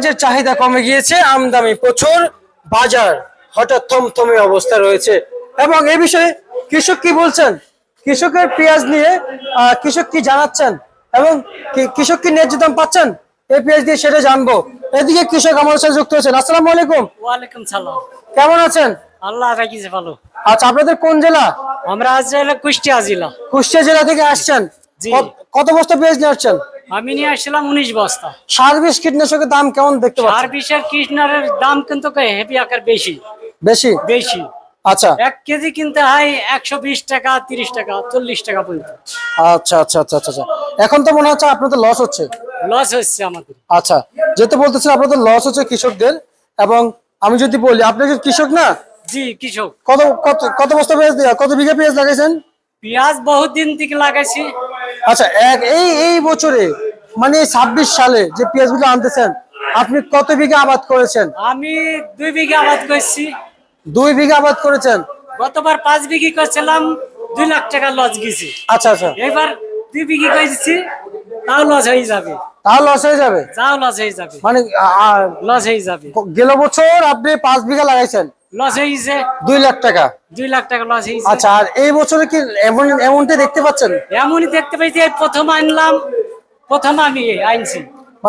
পেঁয়াজের চাহিদা কমে গিয়েছে, আমদানি প্রচুর, বাজার হঠাৎ থমথমে অবস্থা রয়েছে। এবং এই বিষয়ে কৃষক কি বলছেন, কৃষকের পেঁয়াজ নিয়ে কৃষক কি জানাচ্ছেন এবং কৃষক কি ন্যায্য দাম পাচ্ছেন এই পেঁয়াজ দিয়ে, সেটা জানবো। এদিকে কৃষক আমাদের সাথে যুক্ত হয়েছেন। আসসালামু আলাইকুম। ওয়ালাইকুম সালাম। কেমন আছেন? আল্লাহ রাখিছে ভালো। আচ্ছা, আপনাদের কোন জেলা? আমরা আজ কুষ্টিয়া জেলা। কুষ্টিয়া জেলা থেকে আসছেন। জি। কত বস্তা পেঁয়াজ নিয়ে আসছেন? আমি নিয়ে আসছিলাম 19 বস্তা। সার বিষ কীটনাশকের দাম কেমন দেখতে পাচ্ছেন? সার বিষের কৃষ্ণারের দাম কিন্তু হেভি আকার বেশি বেশি বেশি। আচ্ছা, 1 কেজি কিনতে হয় 120 টাকা, 30 টাকা, 40 টাকা পর্যন্ত। আচ্ছা আচ্ছা আচ্ছা আচ্ছা। এখন তো মনে হচ্ছে আপনাদের লস হচ্ছে। লস হচ্ছে আমাদের। আচ্ছা, যেহেতু বলতেছেন আপনাদের লস হচ্ছে কৃষকদের, এবং আমি যদি বলি আপনি কি কৃষক না? জি কৃষক। কত কত কত বস্তা পেঁয়াজ, কত বিঘা পেঁয়াজ লাগাইছেন? পেঁয়াজ বহুত দিন থেকে লাগাইছি। আচ্ছা, এই বছরে মানে 26 সালে যে পেঁয়াজগুলো আনতেছেন, আপনি কত বিঘা আবাদ করেছেন? আমি 2 বিঘা আবাদ করছি। 2 বিঘা আবাদ করেছেন। গতবার 5 বিঘি করছিলাম, 2 লাখ টাকা লস গেছি। আচ্ছা আচ্ছা। এবার 2 বিঘি করেছি, তাও লস হয়ে যাবে। তাহলে লস হয়ে যাবে, তাও লস হয়ে যাবে, মানে লস হয়ে যাবে। গেল বছর আপনি 5 বিঘা লাগাইছেন, লস হয়েছে 2 লাখ টাকা। 2 লাখ টাকা লস হয়েছে। আচ্ছা, আর এই বছরে কি এমনটাই দেখতে পাচ্ছেন? এমনই দেখতে পাইছি। এই প্রথম আনলাম, প্রথম আমি আনছি,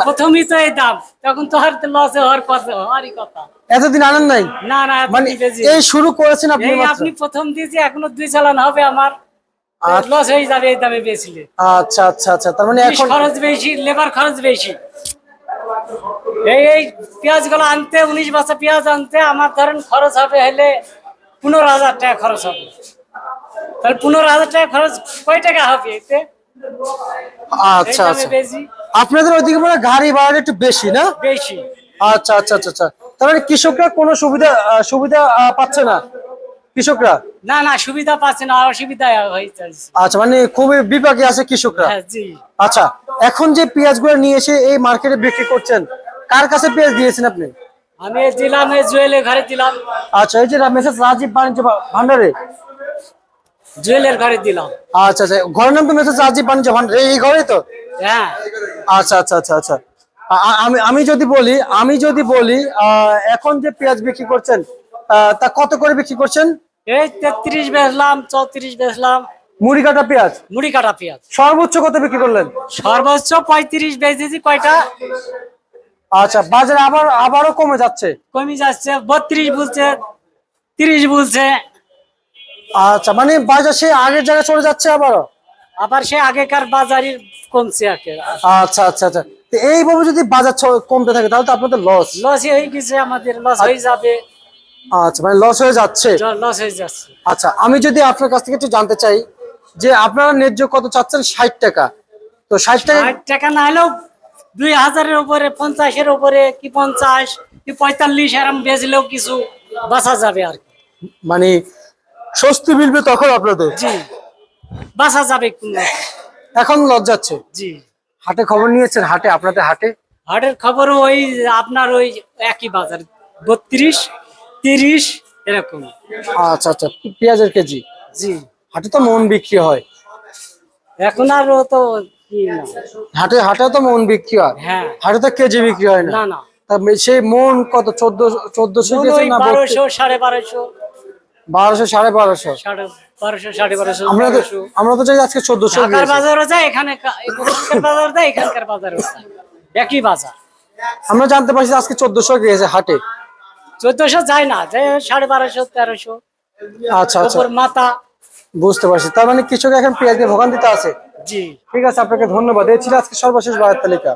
প্রথমই তো এই দাম, তখন তো আর লস হওয়ার কথা, হওয়ারই কথা। এতদিন আনেন নাই? না না, মানে এই শুরু করেছেন আপনি এই মাত্র? আপনি প্রথম দিয়েছি, এখনো 2 চালান হবে আমার, লস হয়ে যাবে এই দামে বেচলে। আচ্ছা আচ্ছা আচ্ছা, তার মানে এখন খরচ বেশি, লেবার খরচ বেশি। এই পেঁয়াজ গুলো আনতে, 19 বস্তা পেঁয়াজ আনতে আমার ধরেন খরচ হবে হলে 15,000 টাকা খরচ হবে। তাহলে 15,000 টাকা খরচ কয় টাকা হবে এতে? আচ্ছা আচ্ছা। আপনাদের ওইদিকে মানে গাড়ি ভাড়া একটু বেশি না? বেশি। আচ্ছা আচ্ছা আচ্ছা আচ্ছা, তার মানে কৃষকরা কোনো সুবিধা পাচ্ছে না কৃষকরা? না না, সুবিধা পাচ্ছে না, অসুবিধা হয়ে যাচ্ছে। আচ্ছা, মানে খুবই বিপাকে আছে কৃষকরা। হ্যাঁ জি। আচ্ছা, এখন যে পেঁয়াজগুলো নিয়ে এসে এই মার্কেটে বিক্রি করছেন, কার কাছে পেঁয়াজ দিয়েছেন আপনি? আমি দিলাম এই জুয়েলের ঘরে দিলাম। আচ্ছা, এই যে মেসেজ রাজীব বাণিজ্য ভান্ডারে? জুয়েলের ঘরে দিলাম। আচ্ছা আচ্ছা, ঘরের নাম তো মেসেজ রাজীব বাণিজ্য ভান্ডার, এই ঘরে তো? হ্যাঁ। আচ্ছা আচ্ছা আচ্ছা আচ্ছা। আমি যদি বলি এখন যে পেঁয়াজ বিক্রি করছেন, তা কত করে বিক্রি করছেন? এই 33 বেচলাম, 34 বেচলাম। মুড়ি কাটা পেঁয়াজ? মুড়ি কাটা পেঁয়াজ সর্বোচ্চ কত বিক্রি করলেন? সর্বোচ্চ 35 বেচেছি। কয়টা? আচ্ছা, বাজারে আবারও কমে যাচ্ছে? কমে যাচ্ছে, 32 বলছে, 30 বলছে। আচ্ছা, মানে বাজার সে আগের জায়গায় চলে যাচ্ছে আবারও? আবার সে আগেকার বাজারের কমছে আগে। আচ্ছা আচ্ছা আচ্ছা, তো এইভাবে যদি বাজার কমতে থাকে তাহলে তো আপনাদের লস। লস হয়ে গেছে, আমাদের লস হয়ে যাবে। আচ্ছা, মানে লস হয়ে যাচ্ছে। লস হয়ে যাচ্ছে। আচ্ছা, আমি যদি আপনার কাছ থেকে একটু জানতে চাই যে আপনারা ন্যায্য কত চাচ্ছেন? 60 টাকা। তো 60 টাকা 60 টাকা না হলেও 2000-এর উপরে, 50-এর উপরে, কি 50 কি 45 এরম বেচলেও কিছু বাঁচা যাবে আর কি। মানে স্বস্তি মিলবে তখন আপনাদের? জি, বাঁচা যাবে। এখন লস যাচ্ছে। জি। হাটে খবর নিয়েছেন? আপনাদের হাটে হাটের খবর ওই আপনার ওই একই বাজার, 32, 30 এরকম। আচ্ছা আচ্ছা, পেঁয়াজের কেজি? জি। হাটে তো মন বিক্রি হয়। এখন আর তো কি না। হাটে তো মন বিক্রি হয়। হ্যাঁ। হাটে তো কেজি বিক্রি হয় না। না না, সেই মন কত? 1400 ওই 1200, 1250, 1200, 1250। 1200, 1250। আমরা তো চাই আজকে 1400। ঢাকার বাজারও যায়, এখানে বাজার যায়, এখানকার বাজারও যায়, একই বাজার। আমরা জানতে পারছি আজকে 1400 গিয়েছে হাটে। 1400 যায় না, যায় 1250, 1300। আচ্ছা আচ্ছা, মাথা। বুঝতে পারছি। তার মানে কৃষক এখন পেঁয়াজ নিয়ে ভোগান্তিতে আছে। জি। ঠিক আছে, আপনাকে ধন্যবাদ। এই ছিল আজকে সর্বশেষ বাজার তালিকা।